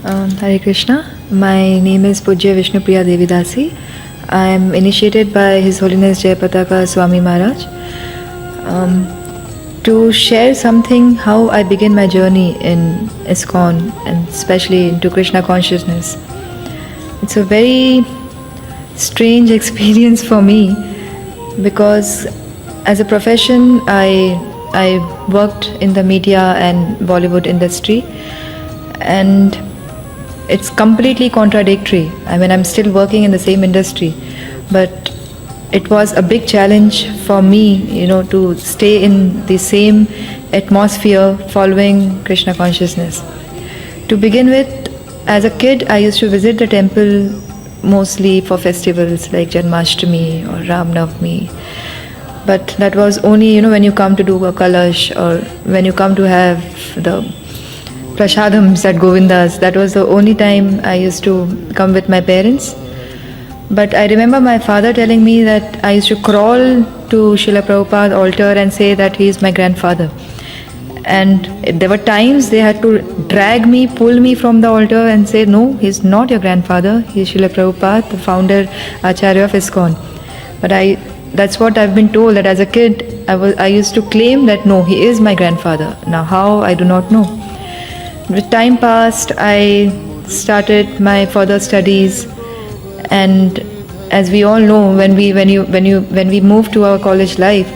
Hare Krishna. My name is Pujya Vishnupriya Devidasi. I am initiated by His Holiness Jayapataka Swami Maharaj. To share something how I began my journey in ISKCON and especially into Krishna consciousness. It's a very strange experience for me because as a profession I worked in the media and Bollywood industry, and it's completely contradictory. I mean, I'm still working in the same industry, but it was a big challenge for me, to stay in the same atmosphere following Krishna consciousness. To begin with, as a kid, I used to visit the temple mostly for festivals like Janmashtami or Ram Navami. But that was only, when you come to do a kalash or when you come to have the prashadams at Govinda's. That was the only time I used to come with my parents. But I remember my father telling me that I used to crawl to Srila Prabhupada's altar and say that he is my grandfather. And there were times they had to drag me, pull me from the altar and say, no, he's not your grandfather, he's Srila Prabhupada, the founder, Acharya of ISKCON. But that's what I've been told, that as a kid, I used to claim that no, he is my grandfather. Now how, I do not know. With time passed, I started my further studies, and as we all know, when we move to our college life,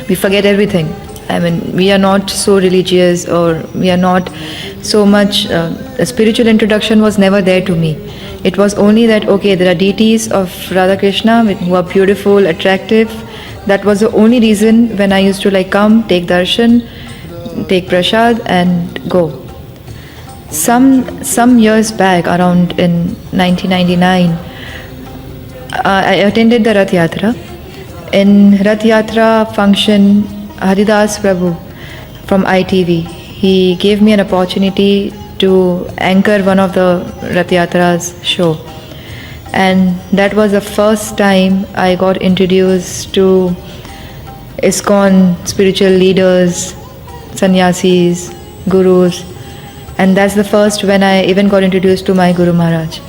we forget everything. I mean, we are not so religious, or we are not so much. A spiritual introduction was never there to me. It was only that, okay, there are deities of Radha Krishna who are beautiful, attractive. That was the only reason when I used to come, take darshan, take prasad and go. Some years back, around in 1999, I attended the Rath Yatra. In Rath Yatra function, Haridas Prabhu from ITV, he gave me an opportunity to anchor one of the Rath Yatra's show. And that was the first time I got introduced to ISKCON spiritual leaders, sannyasis, gurus. And that's the first when I even got introduced to my Guru Maharaj.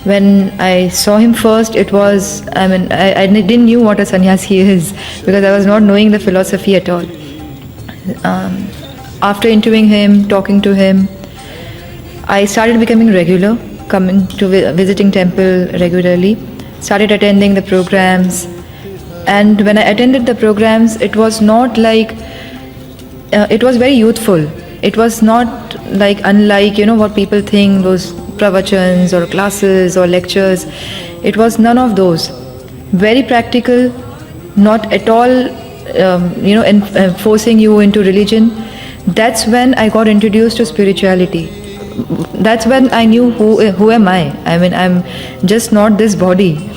When I saw him first, it was, I didn't knew what a sannyasi is because I was not knowing the philosophy at all. After interviewing him, talking to him, I started becoming regular, coming to visiting temple regularly, started attending the programs. And when I attended the programs, it was not like, it was very youthful. It was not unlike, what people think, those pravachans or classes or lectures. It was none of those. Very practical, not at all, forcing you into religion. That's when I got introduced to spirituality. That's when I knew who am I. I mean, I'm just not this body.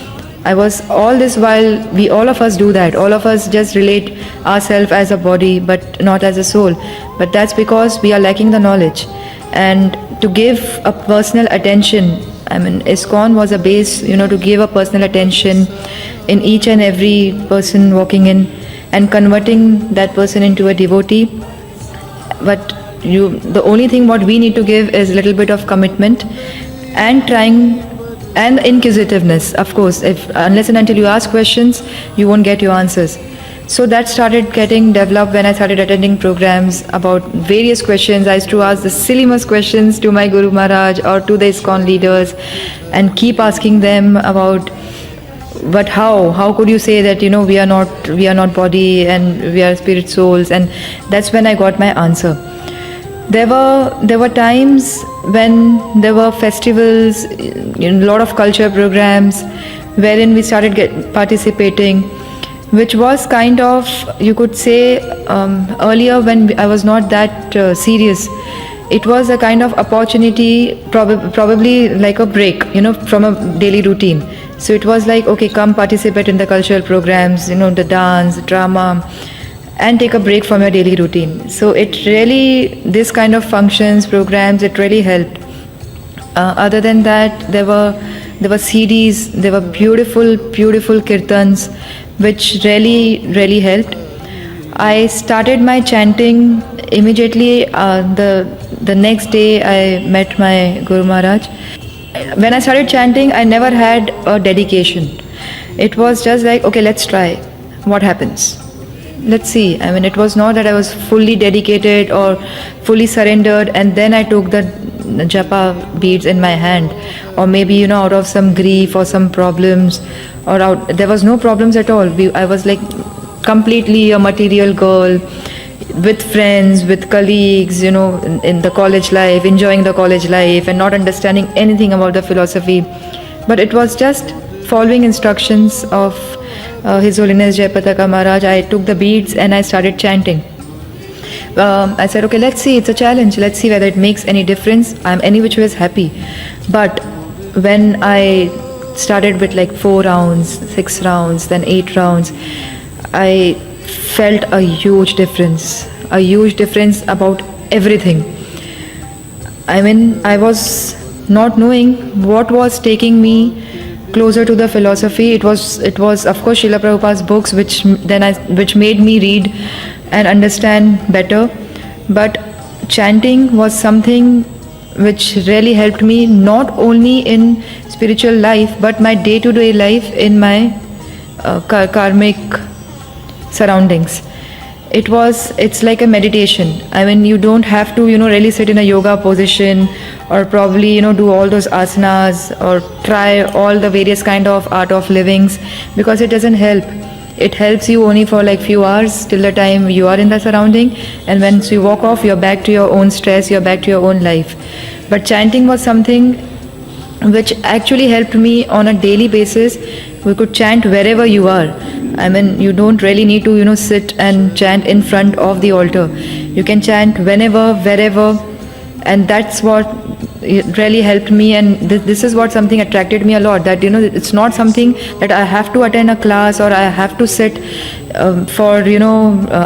I was all this while, all of us do that. All of us just relate ourselves as a body, but not as a soul. But that's because we are lacking the knowledge. And to give a personal attention, ISKCON was a base, to give a personal attention in each and every person walking in and converting that person into a devotee. But the only thing what we need to give is a little bit of commitment and trying and inquisitiveness. Of course, unless and until you ask questions, you won't get your answers. So that started getting developed when I started attending programs about various questions. I used to ask the silliest questions to my Guru Maharaj or to the ISKCON leaders and keep asking them about, but how could you say that we are not body and we are spirit souls? And that's when I got my answer. There were times when there were festivals, a lot of culture programs, wherein we started participating, which was kind of, you could say, earlier when I was not that serious. It was a kind of opportunity, probably like a break, from a daily routine. So it was like, okay, come participate in the cultural programs, the dance, drama, and take a break from your daily routine. So it really, this kind of functions, programs, it really helped. Other than that, there were CDs, there were beautiful kirtans, which really helped. I started my chanting immediately. The next day I met my Guru Maharaj. When I started chanting, I never had a dedication. It was just like, okay, let's try. What happens? Let's see. I mean, it was not that I was fully dedicated or fully surrendered, and then I took the japa beads in my hand, or maybe out of some grief or some problems, there was no problems at all. I was like completely a material girl, with friends, with colleagues, in the college life, enjoying the college life and not understanding anything about the philosophy. But it was just following instructions of His Holiness Jayapataka Maharaj. I took the beads and I started chanting. I said, okay, let's see, it's a challenge. Let's see whether it makes any difference. I'm any which ways happy. But when I started with like 4 rounds, 6 rounds, then 8 rounds, I felt a huge difference about everything. I mean, I was not knowing what was taking me closer to the philosophy. It was of course Srila Prabhupada's books which made me read and understand better. But chanting was something which really helped me, not only in spiritual life but my day-to-day life in my karmic surroundings. It's like a meditation. I mean, you don't have to really sit in a yoga position, or probably do all those asanas, or try all the various kind of art of livings, because it doesn't help. It helps you only for like few hours till the time you are in the surrounding, and once you walk off, you're back to your own stress, you're back to your own life. But chanting was something which actually helped me on a daily basis. We could chant wherever you are. I mean, you don't really need to sit and chant in front of the altar. You can chant whenever, wherever, and that's what really helped me. And this is what something attracted me a lot, that it's not something that I have to attend a class, or I have to sit for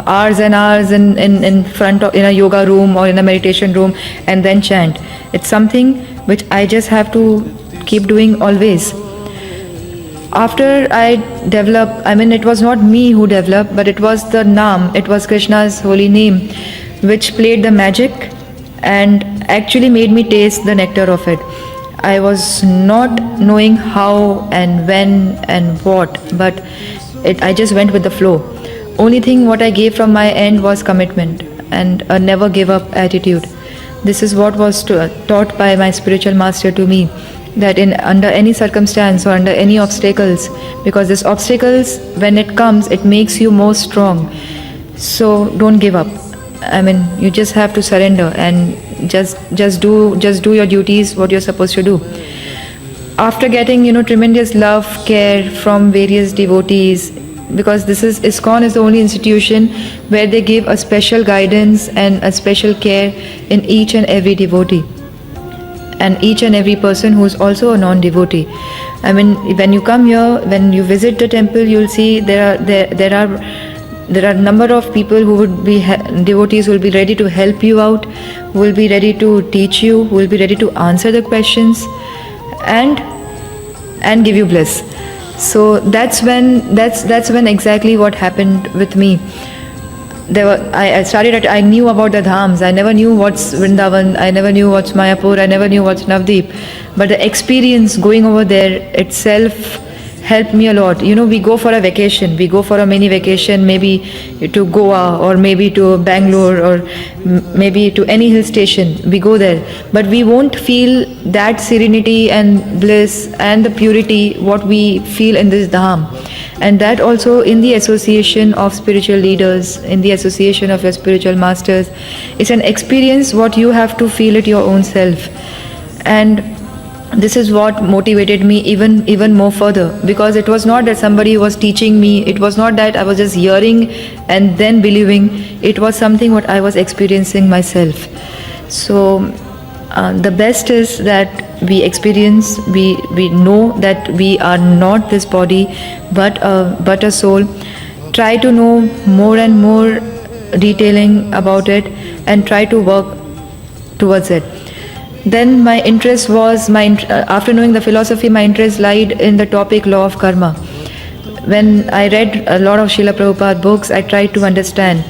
hours and hours in front of, in a yoga room or in a meditation room and then chant. It's something which I just have to keep doing always. After I developed, I mean, it was not me who developed, but it was the Naam, it was Krishna's holy name, which played the magic and actually made me taste the nectar of it. I was not knowing how and when and what, but I just went with the flow. Only thing what I gave from my end was commitment and a never give up attitude. This is what was taught by my spiritual master to me, that under any circumstance or under any obstacles, because these obstacles, when it comes, it makes you more strong. So don't give up. I mean, you just have to surrender and just do your duties, what you're supposed to do. After getting tremendous love, care from various devotees, because ISKCON is the only institution where they give a special guidance and a special care in each and every devotee, and each and every person who is also a non-devotee. I mean, when you come here, when you visit the temple, you'll see there are a number of people who would be devotees who will be ready to help you out, who will be ready to teach you, who will be ready to answer the questions and give you bliss. So that's when exactly what happened with me. I knew about the dhams. I never knew what's Vrindavan, I never knew what's Mayapur, I never knew what's Navdeep. But the experience going over there itself helped me a lot. We go for a vacation, we go for a mini vacation, maybe to Goa or maybe to Bangalore or maybe to any hill station. We go there, but we won't feel that serenity and bliss and the purity what we feel in this dham. And that also in the association of spiritual leaders, in the association of your spiritual masters. It's an experience what you have to feel it your own self. And this is what motivated me even more further, because it was not that somebody was teaching me, it was not that I was just hearing and then believing, it was something what I was experiencing myself. So the best is that we experience, we know that we are not this body but a soul. Try to know more and more detailing about it and try to work towards it. Then my interest was, after knowing the philosophy, my interest lied in the topic law of karma. When I read a lot of Srila Prabhupada books, I tried to understand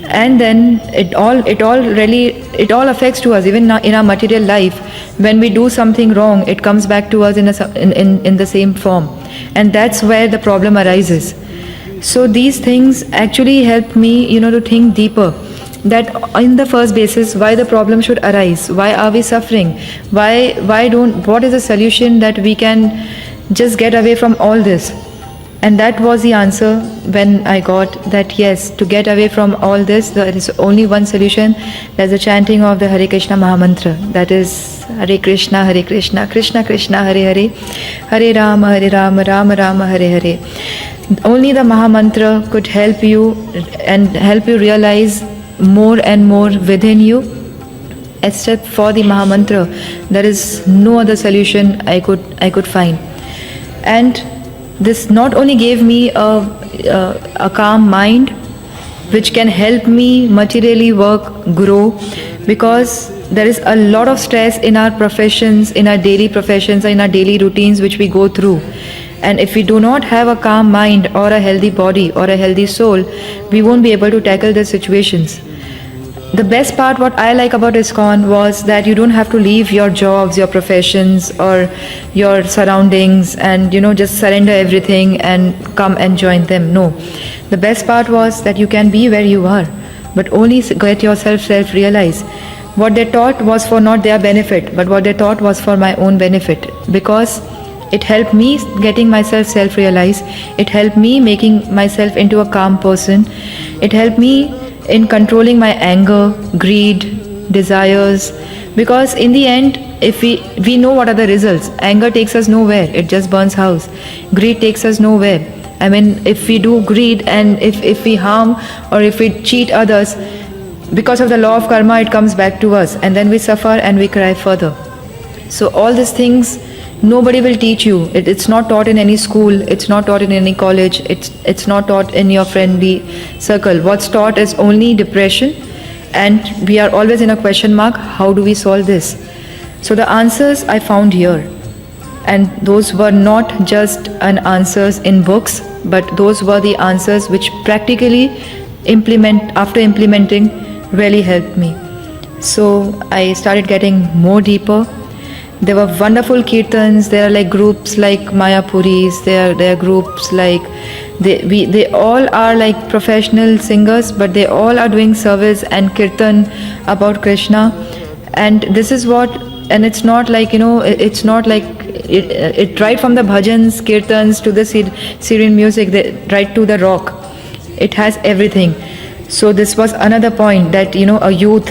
and then it all affects to us, even in our material life. When we do something wrong, it comes back to us in the same form, and that's where the problem arises. So these things actually help me, to think deeper, that in the first basis, why the problem should arise, why are we suffering, what is the solution that we can just get away from all this. And that was the answer when I got that, yes, to get away from all this, there is only one solution. There's the chanting of the Hare Krishna Mahamantra. That is Hare Krishna, Krishna Krishna, Hare Hare, Hare Rama, Rama Rama, Hare Hare. Only the Mahamantra could help you and help you realize more and more within you. Except for the Mahamantra, there is no other solution I could find. And this not only gave me a calm mind, which can help me materially work, grow, because there is a lot of stress in our professions, in our daily professions, in our daily routines which we go through. And if we do not have a calm mind or a healthy body or a healthy soul, we won't be able to tackle the situations. The best part, what I like about ISKCON, was that you don't have to leave your jobs, your professions, or your surroundings and, just surrender everything and come and join them. No. The best part was that you can be where you are, but only get yourself self-realize. What they taught was for not their benefit, but what they taught was for my own benefit, because it helped me getting myself self-realize. It helped me making myself into a calm person. It helped me in controlling my anger, greed, desires, because in the end, if we know what are the results. Anger takes us nowhere, it just burns house. Greed takes us nowhere. I mean, if we do greed and if we harm or if we cheat others, because of the law of karma, it comes back to us, and then we suffer and we cry further. So all these things nobody will teach you. It's not taught in any school, it's not taught in any college, it's not taught in your friendly circle. What's taught is only depression, and we are always in a question mark, how do we solve this? So the answers I found here, and those were not just answers in books, but those were the answers which practically after implementing really helped me. So I started getting more deeper. There were wonderful kirtans. There are like groups like Mayapuris. There are groups like they all are like professional singers, but they all are doing service and kirtan about Krishna. And this is what, and it's not like it's not like it right from the bhajans, kirtans to the Syrian music, right to the rock. It has everything. So this was another point, that a youth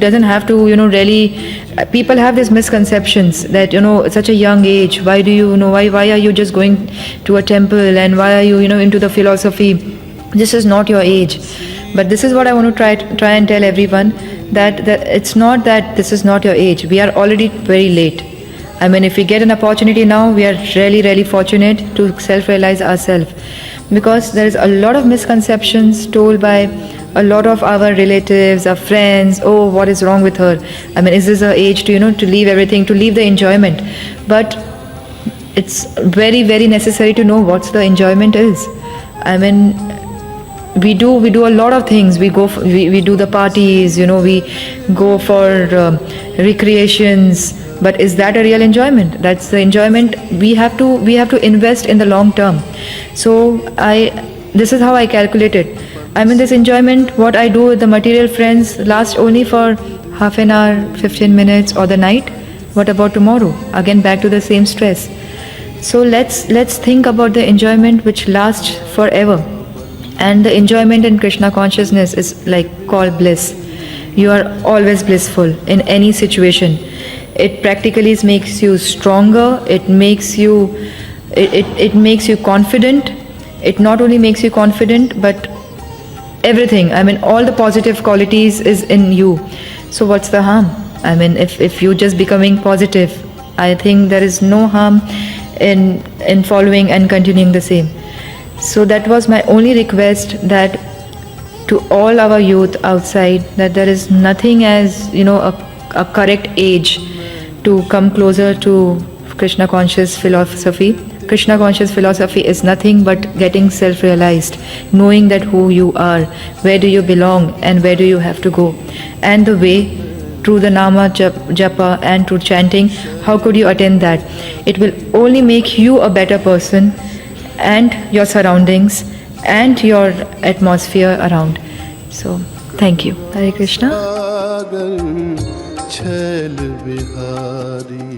doesn't have to really. People have these misconceptions that at such a young age, why are you just going to a temple, and why are you into the philosophy? This is not your age. But this is what I want to try and tell everyone, that it's not that this is not your age. We are already very late. I mean, if we get an opportunity now, we are really, really fortunate to self-realize ourselves, because there is a lot of misconceptions told by a lot of our relatives, our friends. Oh, what is wrong with her? I mean, is this her age to to leave everything, to leave the enjoyment? But it's very, very necessary to know what the enjoyment is. I mean, we do a lot of things. We do the parties, we go for recreations. But is that a real enjoyment? That's the enjoyment. We have to invest in the long term. So this is how I calculate it. I mean, this enjoyment, what I do with the material friends, lasts only for half an hour, 15 minutes, or the night. What about tomorrow? Again, back to the same stress. So let's think about the enjoyment which lasts forever. And the enjoyment in Krishna consciousness is like called bliss. You are always blissful in any situation. It practically makes you stronger. It makes you confident. It not only makes you confident, but everything. I mean, all the positive qualities is in you. So what's the harm? I mean, if you just becoming positive, I think there is no harm in following and continuing the same. So that was my only request, that to all our youth outside, that there is nothing as a correct age to come closer to Krishna conscious philosophy. Krishna conscious philosophy is nothing but getting self-realized, knowing that who you are, where do you belong and where do you have to go. And the way through the nama japa and through chanting, how could you attain that? It will only make you a better person and your surroundings and your atmosphere around. So thank you. Hare Krishna. Chhail Bihari